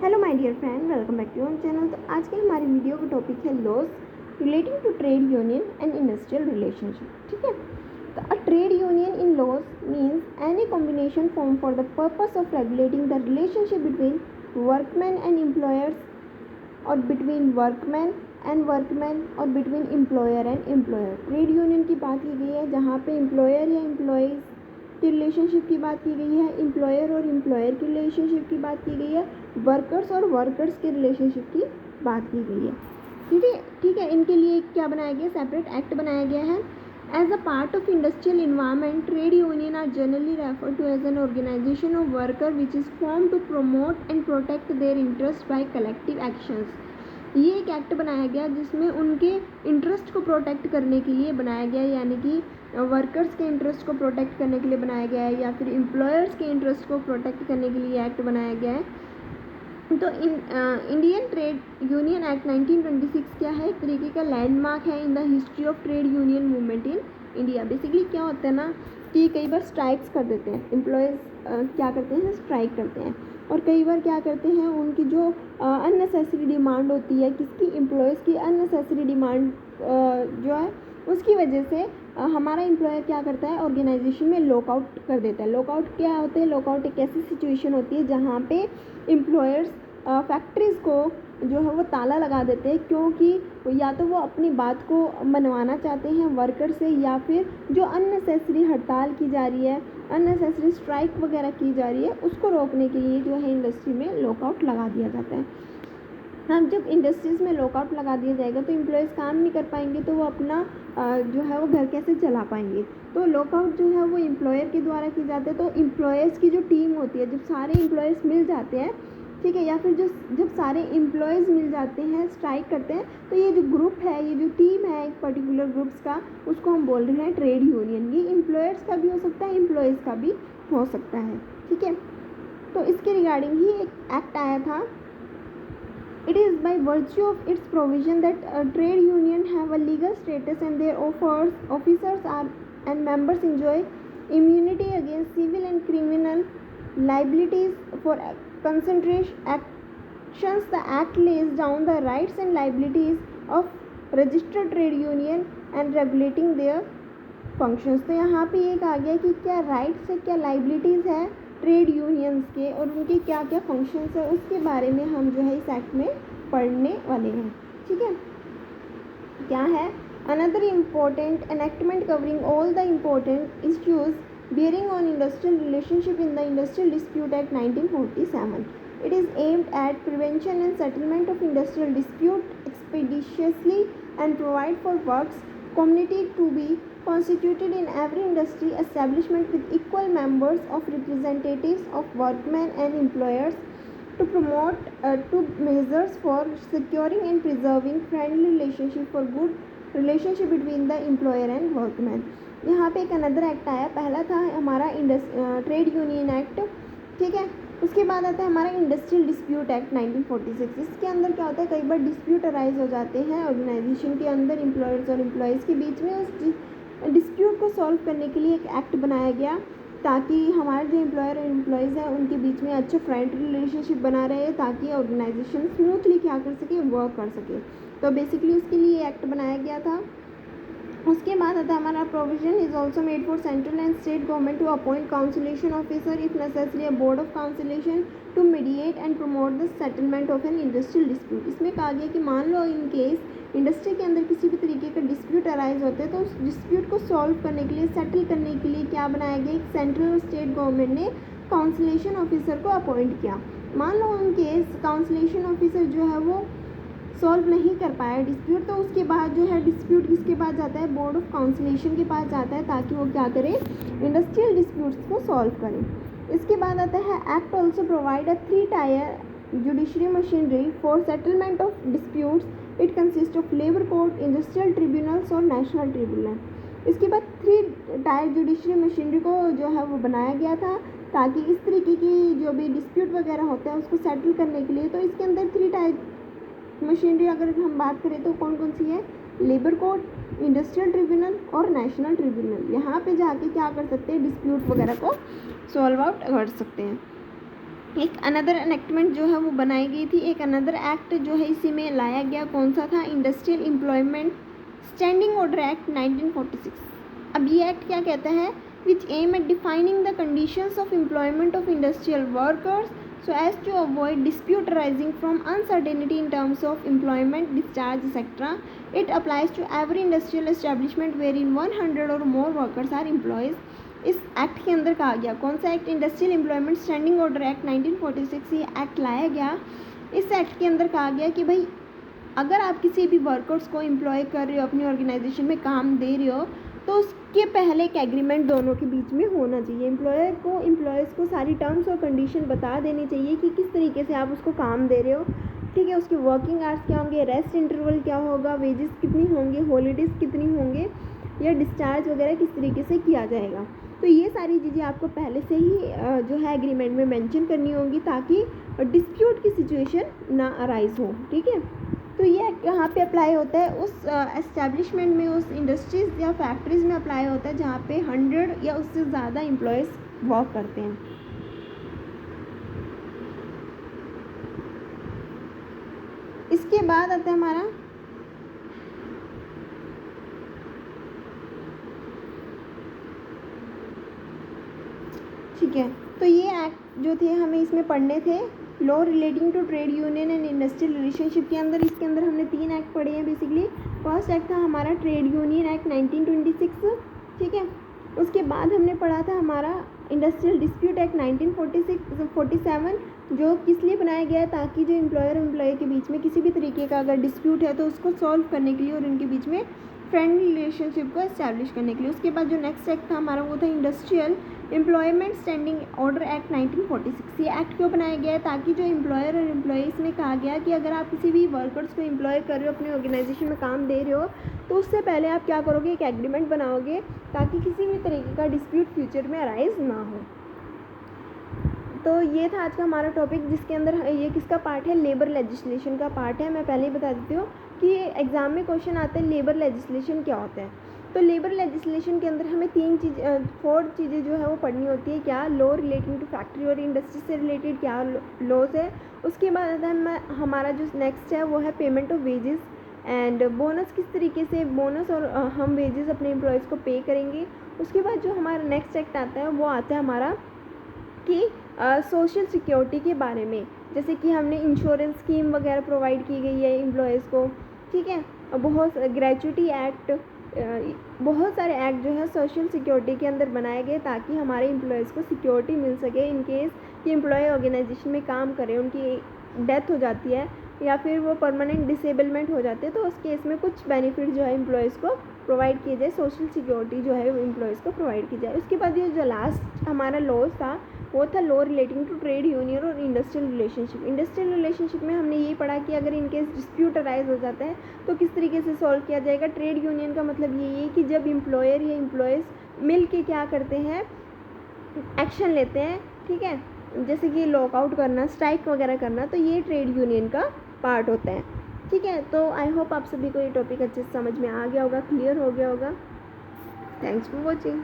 Hello my dear friend, welcome back to our channel. तो आज के हमारी वीडियो का टॉपिक है laws relating to trade union and industrial relationship. ठीक है, तो a trade union in laws means any combination form for the purpose of regulating the relationship between workman and employers और बिटवीन वर्कमैन और between employer and employer. Trade union की बात की गई है जहाँ पे एम्प्लॉयर या एम्प्लॉयज़ की रिलेशनशिप की बात की गई है, एम्प्लॉयर और एम्प्लॉयर की रिलेशनशिप की बात की गई है, वर्कर्स और वर्कर्स के रिलेशनशिप की बात की गई है। ठीक है, इनके लिए क्या बनाया गया, सेपरेट एक्ट बनाया गया है। As a part of industrial environment, trade union are generally refer to as an organisation of worker which is form to promote and protect their interest by collective actions. ये एक act बनाया गया जिसमें उनके interest को protect करने के लिए बनाया गया, यानी कि वर्कर्स के इंटरेस्ट को प्रोटेक्ट करने के लिए बनाया गया है या फिर एम्प्लॉयर्स के इंटरेस्ट को प्रोटेक्ट करने के लिए एक्ट बनाया गया है। तो इंडियन ट्रेड यूनियन एक्ट 1926 क्या है, एक तरीके का लैंडमार्क है in the history of trade union movement in India. Basically क्या होता है ना कि कई बार स्ट्राइक्स कर देते हैं एम्प्लॉयज़, क्या करते हैं, स्ट्राइक करते हैं, और कई बार क्या करते हैं, उनकी जो अननेसेसरी डिमांड होती है, किसकी, एम्प्लॉयज़ की अननेसेसरी डिमांड जो है उसकी वजह से हमारा एम्प्लॉयर क्या करता है, ऑर्गेनाइजेशन में लॉकआउट कर देता है। लॉकआउट क्या होता है, लॉकआउट एक ऐसी सिचुएशन होती है जहाँ पे एम्प्लॉयर्स फैक्ट्रीज़ को जो है वो ताला लगा देते हैं, क्योंकि या तो वो अपनी बात को मनवाना चाहते हैं वर्कर से, या फिर जो अननेसेसरी हड़ताल की जा रही है, अननेसेसरी स्ट्राइक वगैरह की जा रही है, उसको रोकने के लिए जो है इंडस्ट्री में लॉकआउट लगा दिया जाता है। हम जब इंडस्ट्रीज़ में लॉकआउट लगा दिया जाएगा तो एम्प्लॉयज़ काम नहीं कर पाएंगे, तो वो अपना जो है वो घर कैसे चला पाएंगे। तो लॉकआउट जो है वो एम्प्लॉयर के द्वारा की जाती है। तो एम्प्लॉयर्स की जो टीम होती है, जब सारे एम्प्लॉयर्स मिल जाते हैं, ठीक है, या फिर जब सारे एम्प्लॉयज़ मिल जाते हैं, स्ट्राइक करते हैं, तो ये जो ग्रुप है, ये जो टीम है एक पर्टिकुलर ग्रुप्स का, उसको हम बोल रहे हैं ट्रेड यूनियन। ये एम्प्लॉयर्स का भी हो सकता है, एम्प्लॉयज़ का भी हो सकता है। ठीक है, तो इसके रिगार्डिंग ही एक एक्ट आया था। It is by virtue of its provision that trade union have a legal status and their officers are and members enjoy immunity against civil and criminal liabilities for concentration actions. The act lays down the rights and liabilities of registered trade union and regulating their functions. तो यहाँ पे ये कहा गया कि क्या rights है, क्या लाइबिलिटीज़ है ट्रेड यूनियंस के, और उनके क्या क्या फंक्शंस है, उसके बारे में हम जो है इस एक्ट में पढ़ने वाले हैं। ठीक है, क्या है, another important enactment covering all the important issues bearing on industrial relationship in the Industrial Dispute Act 1947. It is aimed at prevention and settlement of industrial dispute expeditiously and provide for works community to be constituted in every industry establishment with equal members of representatives of workmen and employers to promote to measures for securing and preserving friendly relationship for good relationship between the employer and workman. यहाँ पे एक another act आया, पहला था हमारा trade union act, ठीक है, उसके बाद आता है हमारा इंडस्ट्रियल डिस्प्यूट एक्ट 1946। इसके अंदर क्या होता है, कई बार डिस्प्यूट अराइज हो जाते हैं ऑर्गेनाइजेशन के अंदर एम्प्लॉयर्स और एम्प्लॉयज़ के बीच में। उस डिस्प्यूट को सॉल्व करने के लिए एक एक्ट बनाया गया ताकि हमारे जो एम्प्लॉयर और एम्प्लॉयज़ हैं उनके बीच में अच्छा फ्रेंडली रिलेशनशिप बना रहे, ताकि ऑर्गेनाइजेशन स्मूथली क्या कर सके, वर्क कर सके। तो बेसिकली उसके लिए एक्ट बनाया गया था। उसके बाद आता है हमारा provision is also made for central and state government to appoint conciliation officer if necessary a board of conciliation to mediate and promote the settlement of an industrial dispute. इसमें कहा गया कि मान लो इन केस इंडस्ट्री के अंदर किसी भी तरीके का डिस्प्यूट अराइज होते हैं, तो उस डिस्प्यूट को सॉल्व करने के लिए, सेटल करने के लिए क्या बनाया गया, एक सेंट्रल और स्टेट गवर्नमेंट ने काउंसिलेशन ऑफिसर को अपॉइंट किया। मान लो इन केस काउंसिलेशन ऑफिसर जो है वो सॉल्व नहीं कर पाया डिस्प्यूट, तो उसके बाद जो है डिस्प्यूट किसके पास जाता है, बोर्ड ऑफ काउंसिलेशन के पास जाता है, ताकि वो क्या करे, इंडस्ट्रियल डिस्प्यूट्स को सॉल्व करें। इसके बाद आता है act also provide a 3 tyre judiciary machinery for settlement of disputes. It consist of labour court, industrial tribunals और नेशनल ट्रिब्यूनल। इसके बाद 3 टायर जुडिशरी मशीनरी को जो है वो बनाया गया था ताकि इस तरीके की जो भी डिस्प्यूट वगैरह होते हैं उसको सेटल करने के लिए। तो इसके अंदर 3 टायर मशीनरी अगर हम बात करें तो कौन कौन सी है, लेबर कोर्ट, इंडस्ट्रियल ट्रिब्यूनल और नेशनल ट्रिब्यूनल। यहाँ पे जाके क्या कर सकते हैं, डिस्प्यूट वगैरह को सॉल्व आउट कर सकते हैं। एक अनदर एनेक्टमेंट जो है वो बनाई गई थी, एक अनदर एक्ट जो है इसी में लाया गया, कौन सा था, industrial employment standing order act 1946। अब ये एक्ट क्या कहता है, which aim at defining the conditions of employment of industrial workers so as to avoid dispute arising from uncertainty in terms of employment, discharge, etc. It applies to every industrial establishment wherein 100 or more workers are employees. इस act के अंदर कहा गया, कौन सा act, industrial employment standing order act 1946, ये act लाया गया। इस एक्ट के अंदर कहा गया कि भाई अगर आप किसी भी वर्कर्स को एम्प्लॉय कर रहे हो, अपनी ऑर्गेनाइजेशन में काम दे रहे हो, तो उसके पहले एक एग्रीमेंट दोनों के बीच में होना चाहिए। एम्प्लॉयर को एम्प्लॉयज़ को सारी टर्म्स और कंडीशन बता देनी चाहिए कि किस तरीके से आप उसको काम दे रहे हो, ठीक है। उसके वर्किंग आवर्स क्या होंगे, रेस्ट इंटरवल क्या होगा, वेजेस कितनी होंगी, हॉलीडेज़ कितनी होंगे, या डिस्चार्ज वगैरह किस तरीके से किया जाएगा। तो ये सारी चीज़ें आपको पहले से ही जो है एग्रीमेंट में मेंशन करनी होंगी ताकि डिस्प्यूट की सिचुएशन ना अराइज हो, ठीक है। तो ये कहाँ पे अप्लाई होता है, उस एस्टेब्लिशमेंट में, उस इंडस्ट्रीज़ या फैक्ट्रीज़ में अप्लाई होता है जहाँ पे 100 या उससे ज़्यादा एम्प्लॉयज़ वर्क करते हैं। इसके बाद आता है हमारा ठीक है। तो ये एक्ट जो थे हमें इसमें पढ़ने थे, law relating to trade union and industrial relationship के अंदर। इसके अंदर हमने 3 एक्ट पढ़े हैं बेसिकली। फर्स्ट एक्ट था हमारा ट्रेड यूनियन एक्ट 1926, ठीक है। उसके बाद हमने पढ़ा था हमारा इंडस्ट्रियल डिस्प्यूट एक्ट 1947, जो किस लिए बनाया गया है, ताकि जो एम्प्लॉयर और एम्प्लॉय के बीच में किसी भी तरीके का अगर डिस्प्यूट है तो उसको सॉल्व करने के लिए और इनके बीच में फ्रेंडली रिलेशनशिप को एस्टैब्लिश करने के लिए। उसके बाद जो नेक्स्ट एक्ट था हमारा वो था industrial employment standing order act 1946। ये एक्ट क्यों बनाया गया है, ताकि जो एम्प्लॉयर और एम्प्लॉयज़ ने कहा गया कि अगर आप किसी भी वर्कर्स को एम्प्लॉय कर रहे हो, अपने ऑर्गेनाइजेशन में काम दे रहे हो, तो उससे पहले आप क्या करोगे, एक एग्रीमेंट बनाओगे ताकि किसी भी तरीके का डिस्प्यूट फ्यूचर में अराइज ना हो। तो ये था आज का हमारा टॉपिक, जिसके अंदर ये किसका पार्ट है, लेबर लेजिस्लेशन का पार्ट है। मैं पहले ही बता देती हूँ कि एग्ज़ाम में क्वेश्चन आते हैं लेबर लेजिस्लेशन क्या होता है। तो लेबर लेजिस्लेशन के अंदर हमें 4 चीज़ें जो है वो पढ़नी होती है। क्या, लॉ रिलेटिंग टू फैक्ट्री और इंडस्ट्री से रिलेटेड क्या लॉज है। उसके बाद हमारा जो नेक्स्ट है वो है payment of wages and bonus, किस तरीके से बोनस और हम वेजेस अपने एम्प्लॉयज़ को पे करेंगे। उसके बाद जो हमारा नेक्स्ट एक्ट आता है वो आता है हमारा कि सोशल सिक्योरिटी के बारे में, जैसे कि हमने इंश्योरेंस स्कीम वगैरह प्रोवाइड की गई है एम्प्लॉयज़ को, ठीक है। बहुत ग्रेचुटी एक्ट, बहुत सारे एक्ट जो है सोशल सिक्योरिटी के अंदर बनाए गए ताकि हमारे एम्प्लॉयज़ को सिक्योरिटी मिल सके इन केस कि एम्प्लॉय ऑर्गेनाइजेशन में काम करें, उनकी डेथ हो जाती है या फिर वो परमानेंट डिसेबलमेंट हो जाते हैं, तो उस केस में कुछ बेनिफिट जो है एम्प्लॉयज़ को प्रोवाइड किए जाए, सोशल सिक्योरिटी जो है एम्प्लॉयज़ को प्रोवाइड की जाए। उसके बाद ये जो लास्ट हमारा लॉ था वो था law relating to trade union और इंडस्ट्रियल रिलेशनशिप। इंडस्ट्रियल रिलेशनशिप में हमने ये पढ़ा कि अगर इनकेस डिस्प्यूट अराइज हो जाता है तो किस तरीके से सॉल्व किया जाएगा। ट्रेड यूनियन का मतलब ये है कि जब एम्प्लॉयर या एम्प्लॉयज़ मिल के क्या करते हैं, एक्शन लेते हैं, ठीक है, जैसे कि लॉकआउट करना, स्ट्राइक वगैरह करना, तो ये ट्रेड यूनियन का पार्ट होता है, ठीक है। तो आई होप आप सभी को ये टॉपिक अच्छे से समझ में आ गया होगा, क्लियर हो गया होगा। Thanks for watching.